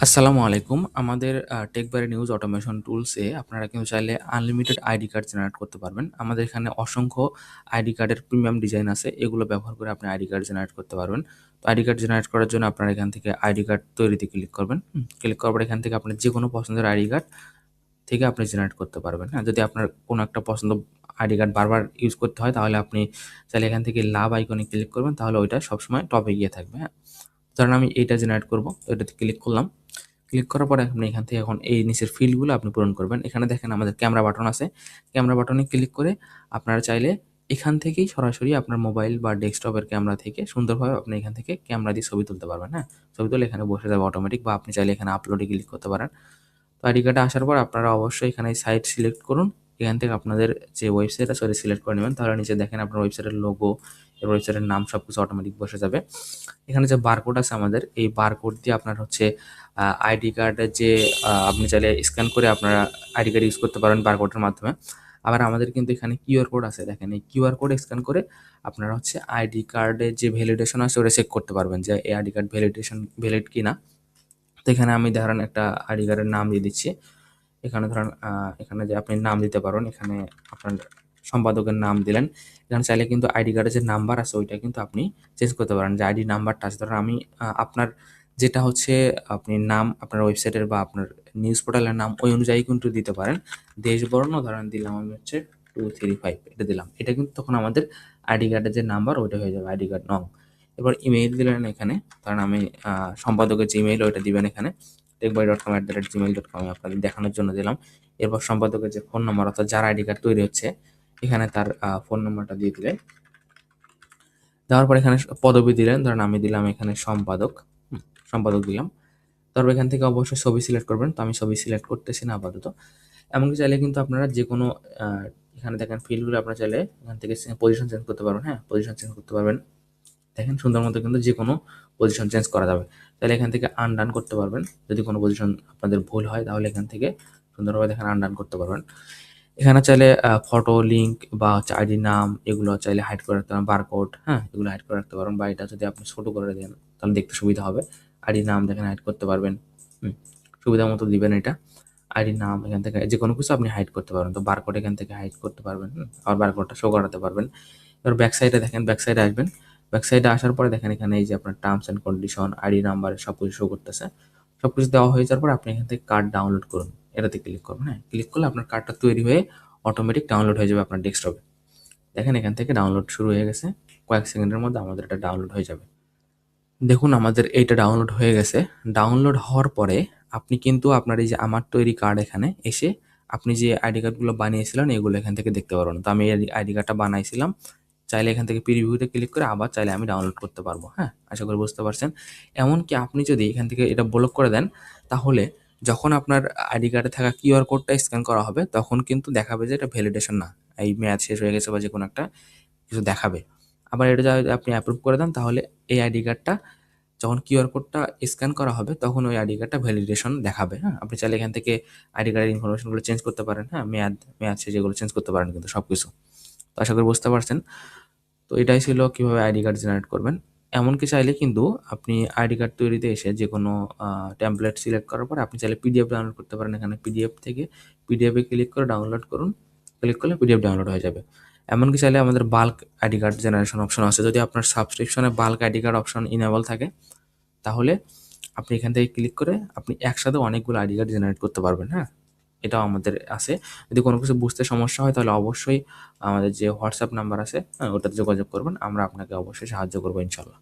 আসসালামু আলাইকুম। আমাদের টেকবারি নিউজ অটোমেশন টুলসে আপনারা কিন্তু চাইলে আনলিমিটেড আইডি কার্ড জেনারেট করতে পারবেন। আমাদের এখানে অসংখ্য আইডি কার্ডের প্রিমিয়াম ডিজাইন আছে। এগুলো ব্যবহার করে আপনি আইডি কার্ড জেনারেট করতে পারবেন। তো আইডি কার্ড জেনারেট করার জন্য আপনারা এখান থেকে আইডি কার্ড তৈরিতে ক্লিক করবেন। ক্লিক করার পর এখান থেকে আপনার যেকোনো পছন্দের আইডি কার্ড থেকে আপনি জেনারেট করতে পারবেন। হ্যাঁ? যদি আপনার কোনো একটা পছন্দ আইডি কার্ড বারবার ইউজ করতে হয় তাহলে আপনি চাইলে এখান থেকে লাভ আইকনে ক্লিক করবেন। তাহলে ওইটা সবসময় টপে গিয়ে থাকবে। হ্যাঁ? ধরেন আমি এইটা জেনারেট করব। তো এটাতে ক্লিক করলাম। ক্লিক করার পরে আপনি এখান থেকে এখন এই নিচের ফিল্ডগুলো আপনি পূরণ করবেন। এখানে দেখেন আমাদের ক্যামেরা বাটন আছে। ক্যামেরা বাটনে ক্লিক করে আপনারা চাইলে এখান থেকেই সরাসরি আপনার মোবাইল বা ডেস্কটপের ক্যামেরা থেকে সুন্দরভাবে আপনি এখান থেকে ক্যামেরা দিয়ে ছবি তুলতে পারবেন, হ্যাঁ? ছবি তুলে এখানে বসে যাবে অটোমেটিক বা আপনি চাইলে এখানে আপলোডে ক্লিক করতে পারেন। তো আইডি কার্ডে আসার পর আপনারা অবশ্যই এখানে সাইট সিলেক্ট করুন। এখান থেকে আপনাদের যে ওয়েবসাইট আছে ওটা সিলেক্ট করে নেবেন। তাহলে নিচে দেখেন আপনার ওয়েবসাইটের লোগো, এর ওয়েবসাইটের নাম সবকিছু অটোমেটিক বসে যাবে। এখানে যে বারকোড আছে আমাদের, এই বারকোড দিয়ে আপনার হচ্ছে আইডি কার্ডের যে আপনি চাইলে স্ক্যান করে আপনারা আইডি কার্ড ইউজ করতে পারেন বারকোডের মাধ্যমে। আবার আমাদের কিন্তু এখানে কিউআর কোড আছে। দেখেন এই কিউআর কোড স্ক্যান করে আপনারা হচ্ছে আইডি কার্ডের যে ভ্যালিডেশন আছে ওটা চেক করতে পারবেন যে এই আইডি কার্ড ভ্যালিড কিনা। তো এখানে আমি ধরেন একটা আইডি কার্ডের নাম দিয়ে দিচ্ছি। এখানে ধরেন এখানে যে আপনি নাম দিতে পারেন, এখানে আপনার সম্পাদকের নাম দিলেন। এখানে চাইলে কিন্তু আইডি কার্ডের যে নাম্বার আছে ওইটা কিন্তু আপনি চেঞ্জ করতে পারেন। যে আইডি নাম্বারটা আছে ধরেন আমি আপনার যেটা হচ্ছে আপনি নাম আপনার ওয়েবসাইটের বা আপনার নিউজ পোর্টালের নাম ওই অনুযায়ী কিন্তু দিতে পারেন। দেশ বর্ণ ধরেন দিলাম আমি হচ্ছে 235 এটা দিলাম। এটা কিন্তু তখন আমাদের আইডি কার্ডের যে নাম্বার ওইটা হয়ে যাবে আইডি কার্ড নং। এবার ইমেইল দিলেন এখানে, কারণ আমি সম্পাদকের যে ইমেইল ওইটা দিবেন এখানে techboy.com@gmail.com আমি আপনাদের দেখানোর জন্য দিলাম। এরপর সম্পাদকের যে ফোন নাম্বার অর্থাৎ যার আইডি কার্ড তৈরি হচ্ছে এখানে তার ফোন নাম্বারটা দিয়ে দিলেন। দেওয়ার পর এখানে পদবি দিলেন, ধরেন আমি দিলাম এখানে সম্পাদক, সম্পাদক দিলাম। তারপর এখান থেকে অবশ্যই ছবি সিলেক্ট করবেন। তো আমি ছবি সিলেক্ট করতেছি না আপাতত। এমনকি চাইলে কিন্তু আপনারা যেকোনো এখানে দেখেন ফিল্ডগুলো আপনারা চাইলে এখান থেকে পজিশন চেঞ্জ করতে পারবেন, হ্যাঁ? পজিশন চেঞ্জ করতে পারবেন। দেখেন সুন্দর মতো কিন্তু যেকোনো পজিশন চেঞ্জ করা যাবে। তাহলে এখান থেকে আনডান করতে পারবেন। যদি কোনো পজিশন আপনাদের ভুল হয় তাহলে এখান থেকে সুন্দরভাবে দেখেন আনডান করতে পারবেন। এখানে চাইলে ফটো, লিঙ্ক বা হচ্ছে আইডি নাম এগুলো চাইলে হাইড করে রাখতে পারেন, বারকোড, হ্যাঁ? এগুলো হাইড করে রাখতে পারেন বা এটা যদি আপনি ছোট করে দেন তাহলে দেখতে সুবিধা হবে। আইডি নাম দেখেন হাইড করতে পারবেন। হুম, সুবিধা মতো দিবেন এটা। আইডি নাম এখান থেকে যেকোনো কিছু আপনি হাইড করতে পারবেন। তো বারকোড এখান থেকে হাইড করতে পারবেন। আবার বারকোডটা শো করাতে পারবেন। এবার ব্যাক সাইডে দেখেন, ব্যাক সাইডে আসবেন। ব্যাক সাইডে আসার পরে দেখেন এখানে এই যে আপনার terms and condition, ID number সবকিছু শো করতেছে। সবকিছু দেওয়া হয়ে যাওয়ার পর আপনি এখান থেকে কার্ড ডাউনলোড করুন। এটাতে ক্লিক করুন, হ্যাঁ? ক্লিক করলে আপনার কার্ডটা তৈরি হয়ে অটোমেটিক ডাউনলোড হয়ে যাবে আপনার ডেস্কটপে। দেখেন এখান থেকে ডাউনলোড শুরু হয়ে গেছে। কয়েক সেকেন্ডের মধ্যে আমাদের এটা ডাউনলোড হয়ে যাবে। দেখুন আমাদের এইটা ডাউনলোড হয়ে গেছে। ডাউনলোড হওয়ার পরে আপনি কিন্তু আপনার এই যে আমার তৈরি কার্ড এখানে এসে আপনি যে আইডি কার্ডগুলো বানিয়েছিলেন এগুলো এখান থেকে দেখতে পারবেন। তো আমি এই আইডি কার্ডটা বানাইছিলাম। চাইলে এখান থেকে প্রিভিউতে ক্লিক করে আবার চাইলে আমি ডাউনলোড করতে পারবো, হ্যাঁ? আশা করি বুঝতে পারছেন। এমনকি আপনি যদি এখান থেকে এটা ব্লক করে দেন তাহলে যখন আপনার আইডি কার্ডে থাকা কিউআর কোডটা স্ক্যান করা হবে তখন কিন্তু দেখাবে যে এটা ভ্যালিডেশন না। এই মেয়াদ শেষ হয়ে গেছে বা যেকোনো একটা কিছু দেখাবে। আবার এটা যদি আপনি অ্যাপ্রুভ করে দেন তাহলে এই আইডি কার্ডটা যখন কিউআর কোডটা স্ক্যান করা হবে তখন ওই আইডি কার্ডটা ভ্যালিডেশন দেখাবে, হ্যাঁ? আপনি চাইলে এখান থেকে আইডি কার্ডের ইনফরমেশনগুলো চেঞ্জ করতে পারেন, হ্যাঁ? মেয়াদ শেষে যেগুলো চেঞ্জ করতে পারেন কিন্তু সবকিছু। তো আশা করি বুঝতে পারছেন। তো এটাই ছিল কিভাবে আইডি কার্ড জেনারেট করবেন। এমনকি চাইলে কিন্তু আপনি আইডি কার্ড তৈরিতে এসে যেকোনো টেমপ্লেট সিলেক্ট করার পরে আপনি চাইলে পিডিএফ ডাউনলোড করতে পারেন। এখানে পিডিএফ থেকে পিডিএফে ক্লিক করে ডাউনলোড করুন। ক্লিক করলে পিডিএফ ডাউনলোড হয়ে যাবে। এমনকি চাইলে আমাদের bulk ID card generation option আছে। যদি আপনার সাবস্ক্রিপশনে bulk ID card option enable থাকে তাহলে আপনি এখান থেকে ক্লিক করে আপনি একসাথে অনেকগুলো আইডি কার্ড জেনারেট করতে পারবেন, হ্যাঁ? এটাও আমাদের আছে। যদি কোনো কিছু বুঝতে সমস্যা হয় তাহলে অবশ্যই আমাদের যে হোয়াটসঅ্যাপ নাম্বার আছে, হ্যাঁ? ওটাতে যোগাযোগ করবেন। আমরা আপনাকে অবশ্যই সাহায্য করবো ইনশাল্লাহ।